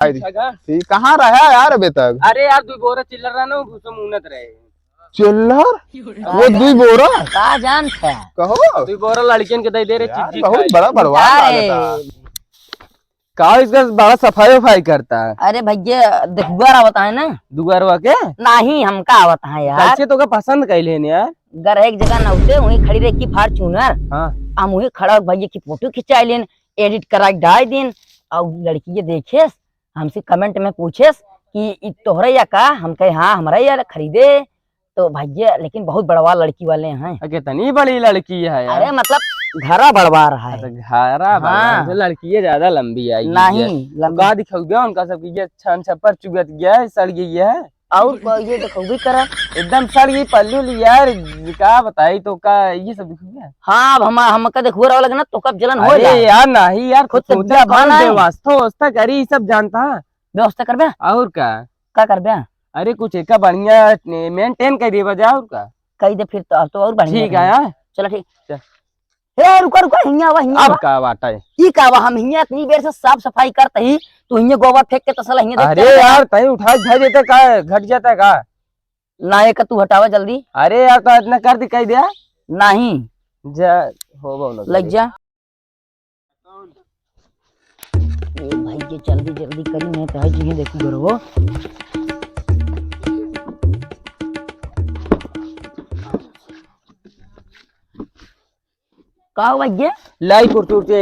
ठीक कहाँ रहा यार अभी तक? अरे यार तू बोरा चिल्लर रहा ना घुसो मुनत रहे चिल्लर वो दुई बोरा का जान था कहो तू बोरा लड़कियन के दे रहे चिट्ठी बहुत बड़ा बड़वार लागता। का इसका बड़ा सफाई वफाई करता है। अरे भैया दुबारा आवत है ना दुगरवा के नहीं हमका आवत है यार। कैसे तो का पसंद कैले ने यार घर एक जगह नौते वहीं खड़ी रही की फॉर्च्यूनर हाँ हम वहीं खड़ा भैया की फोटो खिंचाई लेन एडिट करा डाल दिन और लड़की ये देखे हमसे कमेंट में पूछे कि तोहरा या का हम कहे हाँ हमारा यार खरीदे तो भैया लेकिन बहुत बड़वा लड़की वाले हैं। कितनी बड़ी लड़की है यार। अरे मतलब घरा बड़वा रहा है घरा हाँ। लड़की ज्यादा लंबी आई नहीं गा दिखाऊ गया उनका सब की छन छपर चुगत गया है सड़ गई है और ये देखो भी करा एकदम सड़ गई पल्लू यार का बताई तो का ये सब दिख गया। हाँ अब हम का देखो रहा लगे ना तो कब जलन हो अरे यार नहीं यार खुद खुद से व्यवस्था करी सब जानता व्यवस्था कर बे और का कर बे अरे कुछ एक बढ़िया मेंटेन कर दिए बजा और का कही दे फिर तो और बढ़िया ठीक है यार चलो ठीक हे रुका रुका हिया अब का बात है की का हम हिया इतनी देर से साफ सफाई करते ही तो हिया गोबर फेंक के तसला हिया अरे यार तई उठा धर देते का घट जाता का ना एक तू हटावा जल्दी। अरे यार तो इतना कर दिखाई दिया नहीं जा हो लग जा ए भाई ये जल्दी जल्दी करी मैं तो जी देखू करो का भैया लाई कुर्ती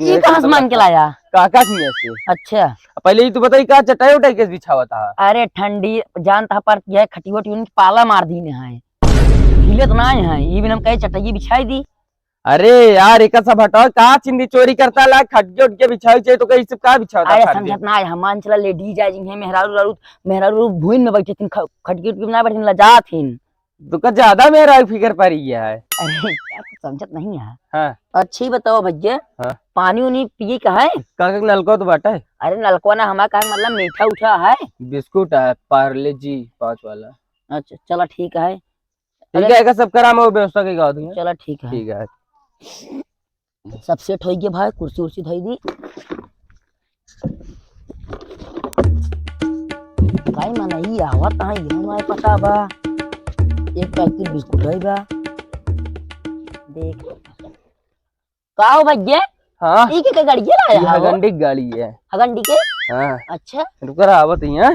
ये कहां से मांग के लाया काका की ऐसे अच्छा पहले ही तो बताई का चटाई उठाई के बिछावा था। अरे ठंडी जानता पर यह खटी वटी पाला मार दी है हिले तो ना है ये भी हम कहे चटाई बिछाई दी। अरे यार एक सब हटाओ कहाँ चिंदी चोरी करता ला खटके उठके बिछाई चाहिए तो कहीं सब कहाँ बिछाता। अरे समझत ना है हमान चला लेडीज आई है मेहरारू भूइन में बैठे थी खटके उठके ना बैठे लजा थी तो का ज्यादा मेरा फिकर पर ही है। अरे यार समझत नहीं है। हाँ अच्छी बताओ भैया हाँ? पानी उनी पिए का है का नलको तो बाटा है। अरे नलको ना हमारा का मतलब मीठा उठा है बिस्कुट है पार्ले जी 5 वाला। अच्छा चलो ठीक है ठीक है सब करा मैं व्यवस्था के गा दूंगा। चलो ठीक है ठीक है सब सेट हो गया भाई कुर्सी उर्सी धोई दी भाई मन ही आवत है ये मैं पता बा एक पैकेट बिस्कुट है बा देख का हो भैया। हाँ ठीक है गाड़ी लाया है हगंडी गाड़ी है हगंडी के हाँ अच्छा रुक रहा आवत ही है।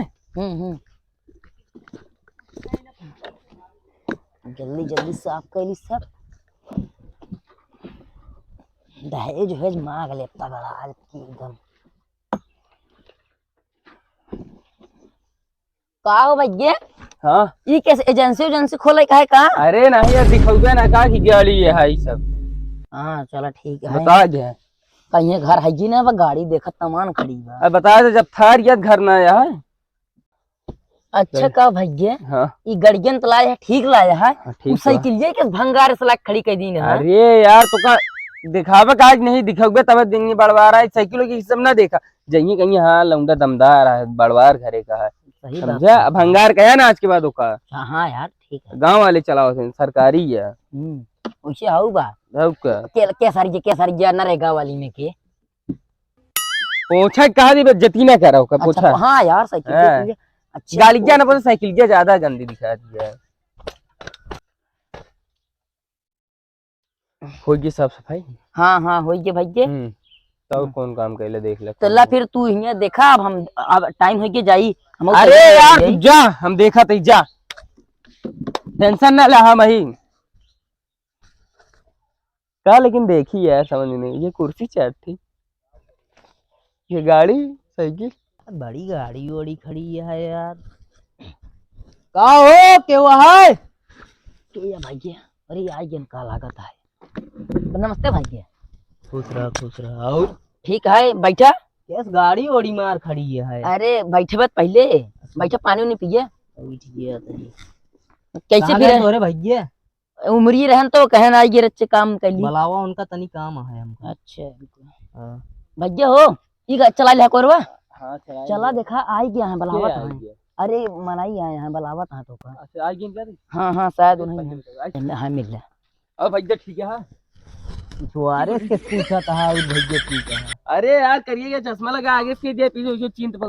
जल्दी जल्दी साफ कर ली सब दहेज वेज मांग लेता बड़ा आज की एकदम का हो भैया। हाँ ये कैसे एजेंसी खोले का है का। अरे नहीं यार दिखौगे ना का की गाड़ी है सब। हाँ चलो ठीक है बता दे कहीं घर है जी ना गाड़ी देखत तमान खड़ी बा। अब बता दे जब थार या घर ना आया है। अच्छा का भैया हाँ ये गाड़ियन तो लाया है ठीक लाया है ठीक साइकिल ये के भंगार से लाके खड़ी कर दी ना। अरे यार तो का दिखावा का आज नहीं दिखोगे तब दिन बड़वार है साइकिलों की सब ना देखा जाइए कहीं हाँ लौंडा दमदार है बड़वार घरे का है सही समझा भंगार कहा ना आज के बाद का। हाँ यार ठीक है गांव वाले चलाओ सरकारी है वैसे हाउ बा केसरिया नरेगा वाली में के पोछा कहा दी जती ना करा का पोछा। अच्छा, हाँ यार साइकिल अच्छा गाड़ी क्या ना पता साइकिल क्या ज्यादा गंदी दिखा दी है। हो गई साफ सफाई। हाँ हाँ हो गई भैया तो कौन काम कैले देख ले तो ला फिर तू हिया देखा अब हम अब टाइम हो के जाई हम। अरे यार तू जा हम देखा तो जा टेंशन ना ले हम ही का लेकिन देखी यार समझ में ये कुर्सी चाट थी ये गाड़ी साइकिल बड़ी गाड़ी वाड़ी खड़ी है यार का हो के है तो ये भैया अरे यार ये का लागत है। नमस्ते भैया खुश रहा और ठीक है बैठा कैस गाड़ी ओड़ी मार खड़ी है। अरे बैठे बात पहले बैठा पानी नहीं पिए कैसे फिर अरे भैया उमरी रहन तो कहन आई ये रच्चे काम कर ली बुलावा उनका तनी काम है हमको। अच्छा भैया हो ये चला ले कोरवा। हाँ चला देखा आई गया है बलावत है। अरे मनाई आए हैं बलावत है तो का। अच्छा आ गए क्या। हाँ हाँ शायद उन्हें हाँ मिल रहा अब भैया ठीक है। पिछवाड़े से पूछा था उस भैया की कहा। अरे यार करिए क्या, चश्मा लगा आगे से दिया पीछे जो चीन तो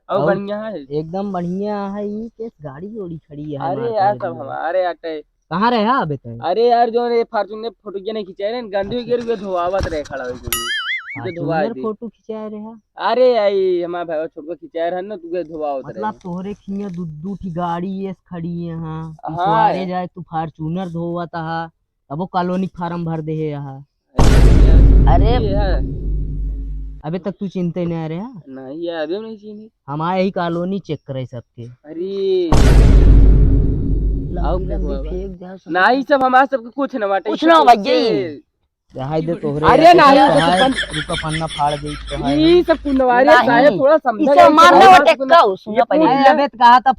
और बढ़िया है। एकदम बढ़िया है। ये केस गाड़ी ओड़ी खड़ी है अरे यार सब हमारे आटे। कहाँ रहे अबे तक? अरे यार जो ये फॉर्च्यूनर फोटो के नहीं खिंचाए रे गंदे गिर के धोआवत रहे खड़ा हो के धोआ दे। फोटो खिंचा रहे। अरे आई हमारा भाई छोटको खिंचाए रहन ना तुके धोआवत रहे। मतलब तोहरे खिया दू ठी गाड़ी ये खड़ी है यहाँ हाँ। पिछवाड़े जाए तू फॉर्च्यूनर धोवत हा अब वो कॉलोनी फार्म भर दे है यहाँ। अरे अबे तक तू चिंता नहीं आ रहा? नहीं यार अभी नहीं चीनी हमारे ही कॉलोनी चेक करे सबके। अरे फेंक दे नहीं सब हमारा सबके कुछ ना बाटे कुछ ना भैया रहाई दे तोहरे। अरे नहीं रुका पन्ना फाड़ दे तो है ये सब कुनवारे साहब थोड़ा समझा इसे मारने वो टेक्का सुनना पड़ेगा। अबे कहा था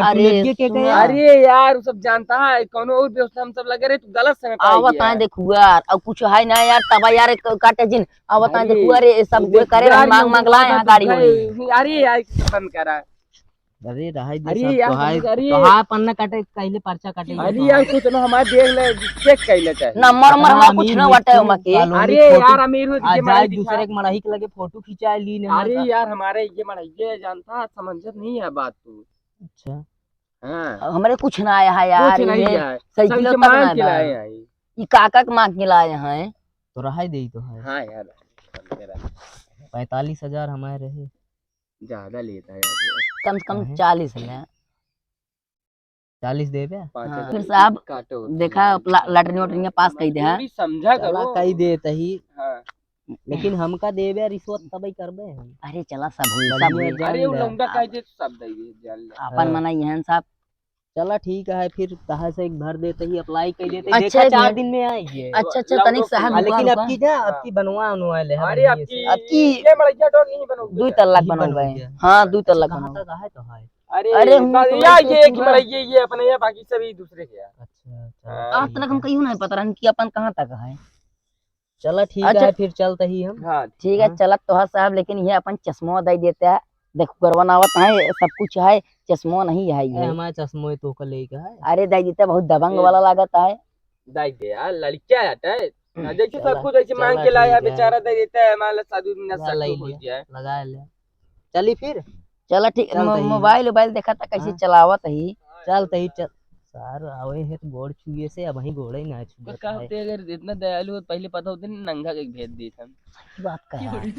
अरे के गया। अरे यार वो सब जानता है कौन और व्यवस्था हम सब लगे रहे तू गलत समय पे आवत है देखू यार अब कुछ है ना यार तब यार काटे जिन आवत है देखू अरे सब करे मांग मांग लाए यहाँ गाड़ी वाली। अरे यार बंद करा। अरे रहाई दे अरे सब यार, तो हाय अरे तो हां पन्ना काटे पहले पर्चा काटे। अरे यार कुछ ना हमारे देख ले चेक कर लेता है नंबर मरवा कुछ ना वाटे मके। अरे यार अमीर हो आज जाए दूसरे के मड़ाही के लगे फोटो खिंचा ली ने। अरे यार हमारे ये मड़ाई जानता समझत नहीं है बात तू। अच्छा हां हमारे कुछ ना आया है यार कुछ नहीं है साइकिल तक मांग के लाए हैं ये काका के मांग के लाए हैं तो रहाई दे तो है। हां यार 45,000 हमारे रहे ज्यादा लेता है यार कम से कम 40 है 40 दे बे। हाँ, फिर साहब काटो देखा लटरिया वटरिया पास कही दे हैं समझा करो कही दे तही। हाँ। लेकिन हमका देबे रिश्वत तबई करबे। अरे चला सब हुई सब हुई। अरे वो लौंडा कह दे सब दे जान अपन मना यहन साहब चला ठीक है फिर कहा से एक भर देते ही अप्लाई कर देते। अच्छा, देखा 4 दिन में आएगी। अच्छा तनिक साहब लेकिन अब की जा अब की बनवा ले। अरे अब की ये मड़ैया डोर नहीं बनोगे 2 तल्ला बनोगे। हां 2 तल्ला बनोगे तो है तो है। अरे यार ये एक मड़ैया ये अपने है बाकी सभी दूसरे के। अच्छा आज तक हम कहीं नहीं पता रहन कि अपन कहां तक है। चला ठीक है फिर चलते ही हम। हां ठीक है चला तो है साहब लेकिन ये अपन चश्मा दे देता है देखो करवानावत है सब कुछ है चश्मा नहीं है ये हमारा चश्मा तो का लेके है। अरे दे देता बहुत दबंग वाला लागत है दे दे यार लड़कियां आता है देखिए सब कुछ ऐसे मांग के लाया बेचारा दे देता है मान साधु दिन सब हो गया लगा ले। चली फिर चला ठीक मोबाइल देखा था कैसे चलावत ही चलते ही सर आवे है तो गोड़ छुए से अब ही गोड़े ना छुए कहते अगर इतना दयालु हो पहले पता होते नंगा के भेज दी हम बात कर।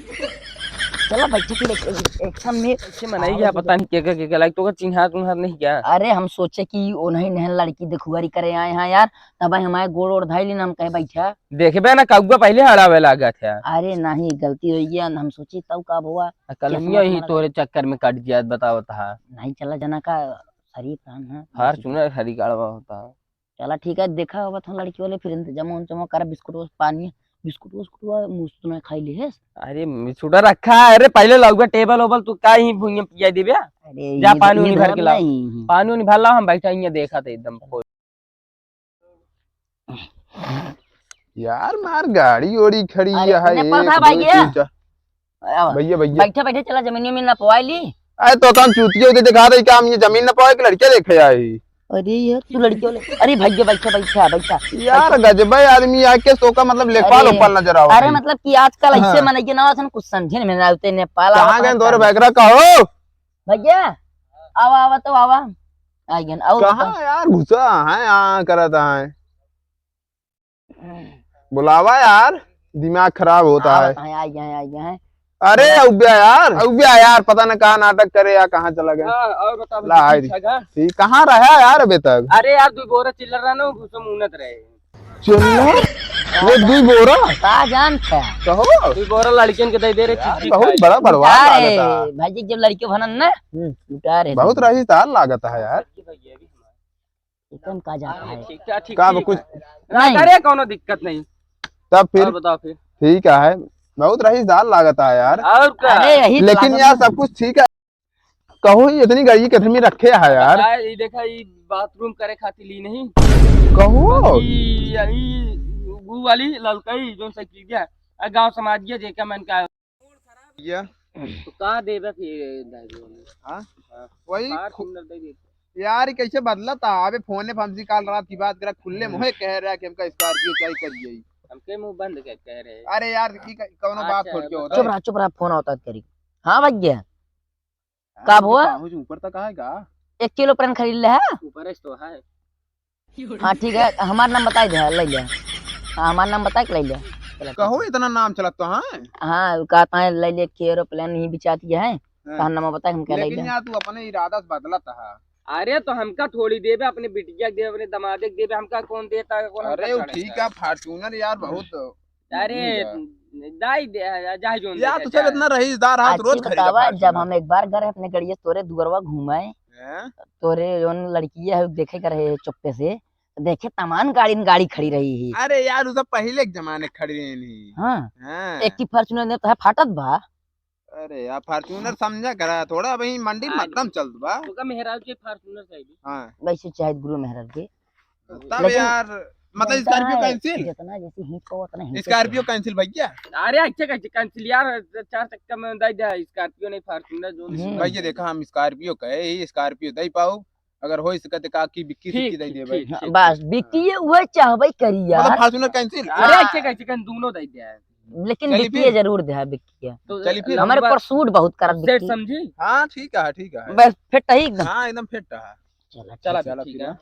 चला बैठे के एक्शन में ऐसे मनाई क्या पता नहीं क्या लाइक तो का चिन्हार नहीं क्या। अरे हम सोचे कि ओ नहीं नहन लड़की देखुआरी करे आए हैं यार तब हमारे गोड़ और धाइली हम कहे बैठा देखबे ना कौवा पहले हड़ावे लागा था। अरे नहीं गलती हो गया हम सोची तब कब हुआ कलमिया ही तोरे चक्कर में कट गया बताओ था। नहीं चला जना का शरीर प्राण है हार चुना हरी गाड़वा होता है। चला ठीक है देखा होगा था लड़की वाले फिर इंतजाम कर बिस्कुट पानी बिस्कुट मुफ्त में खाई ले। अरे बिस्कुट रखा है अरे पहले लगवा टेबल ओबल तू का ही भुइया पिया देबे। अरे जा पानी उनी भर के ला पानी उनी भर ला हम बैठा यहाँ देखा था एकदम यार मार गाड़ी ओड़ी खड़ी है भैया भैया बैठे बैठे चला जमीन में नपवा ली। अरे तो काम चूतिया उधर दिखा रही काम ये जमीन न पाए कि लड़के देखे आई। अरे यार तू लड़की वाले अरे भैया बैठा यार गजब आदमी आके सो का मतलब लेखपाल ऊपर नजर आओ। अरे मतलब कि आजकल ऐसे मन के ना कुछ समझे में ना आते नेपाल कहां गए तोरे बैगरा कहो भैया आवा तो आवा आ गए आओ कहां यार घुसा है यहां करता है बुलावा यार दिमाग खराब होता है। आ गए अरे उब्या यार पता न कहाँ नाटक करे या कहाँ चला गया। और बता ठीक कहाँ रहा यार अभी तक। अरे यार 2 बोरा चिल्लर रहा ना घुसो मुनत रहे चिल्लर वो 2 बोरा का जान था कहो 2 बोरा लड़कियन के दे रहे बहुत बड़ा बड़वा लागता भाई जी जब लड़के बनन ना लुटा रहे बहुत रहीदार लागता है यार एकदम का जाता है ठीक का कुछ नहीं करे कोनो दिक्कत नहीं तब फिर बताओ फिर ठीक है बहुत रहीदार लागता है यार। और क्या लेकिन यार सब कुछ ठीक है कहो इतनी गाड़ी किधर में रखे है यार। ये देखा ये बाथरूम करे खातिर ली नहीं कहो यही गु वाली ललकई जो साइकिल गया गांव समाज गया जेका मन का या तो का देबे फिर हां वही यार कैसे बदला था अबे फोन ने हमसे कल रात की बात करा खुले मुंह कह रहा है कि हमका स्कॉर्पियो चाहिए करिए हमके मुंह बंद क्या कह रहे हैं। अरे यार की कौनो बात अच्छा, छोड़ के होता चुप रहा फोन आता करी। हाँ भैया कब हुआ? ऊपर तक आएगा 1 किलो प्लान खरीद ले है। ऊपर तो है। हाँ ठीक है, हमारा नाम बताई दे ले ले। हाँ हमारा नाम बता के ले ले। कहो इतना नाम चलत तो हाँ हाँ कहता है ले ले के एरोप्लेन ही बिचाती है, तो नाम बता हम क्या ले लेकिन ले। यार तू अपने इरादा से बदलत है। अरे तो हमका थोड़ी देवे, अपने बिटिया के देवे, अपने दमादे के देवे, हमका कौन देता है, कौन अरे हमका वो चढ़ेगा? ठीक है फॉर्च्यूनर यार बहुत अरे दाई दे जाए जो यार तू चल इतना रईसदार हाथ रोज अच्छी खरीदा बतावा, जब हम एक बार गए अपने गड़िया तोरे दुगरवा घुमाए, हैं? तोरे जोन लड़की है देखे कर रहे चुप्पे से, देखे तमाम गाड़ी खड़ी रही है। अरे यार उसे पहले के जमाने खड़ी नहीं हाँ हैं? एक की फॉर्च्यूनर ने तो है फाटत बा। अरे यार फॉर्च्यूनर समझा करा थोड़ा वही मंडी में मध्यम चल बा। तो का मेहराज के फार्चूनर चाहिए। हाँ वैसे चाहे गुरु मेहरत के तब लेकिन यार मतलब स्कॉर्पियो कैंसिल, जितना जैसे ही को उतना ही स्कॉर्पियो कैंसिल भैया। अरे अच्छे कैसे कैंसिल यार, 4 चक्का में दाई दे स्कॉर्पियो नहीं फार्चूनर जो नहीं। भैया देखा हम स्कॉर्पियो कहे ही स्कॉर्पियो दे पाओ, अगर हो सकते का की बिक्की ठीक, सिक्की दे दे ठीक, भाई। ठीक। बस बिकी है वह चाहबे करी मतलब यार, फॉर्च्यूनर कैंसिल। अरे अच्छे कैसे कन दोनों दाई दे। लेकिन चली बिकी फिर। जरूर दे है बिकी है। तो चली फिर। हमारे पर सूट बहुत करत सेट बिकी। समझी। हाँ ठीक है ठीक है। बस फिट है एकदम। हाँ एकदम फिट है। चला चला चला ठीक फिर। है।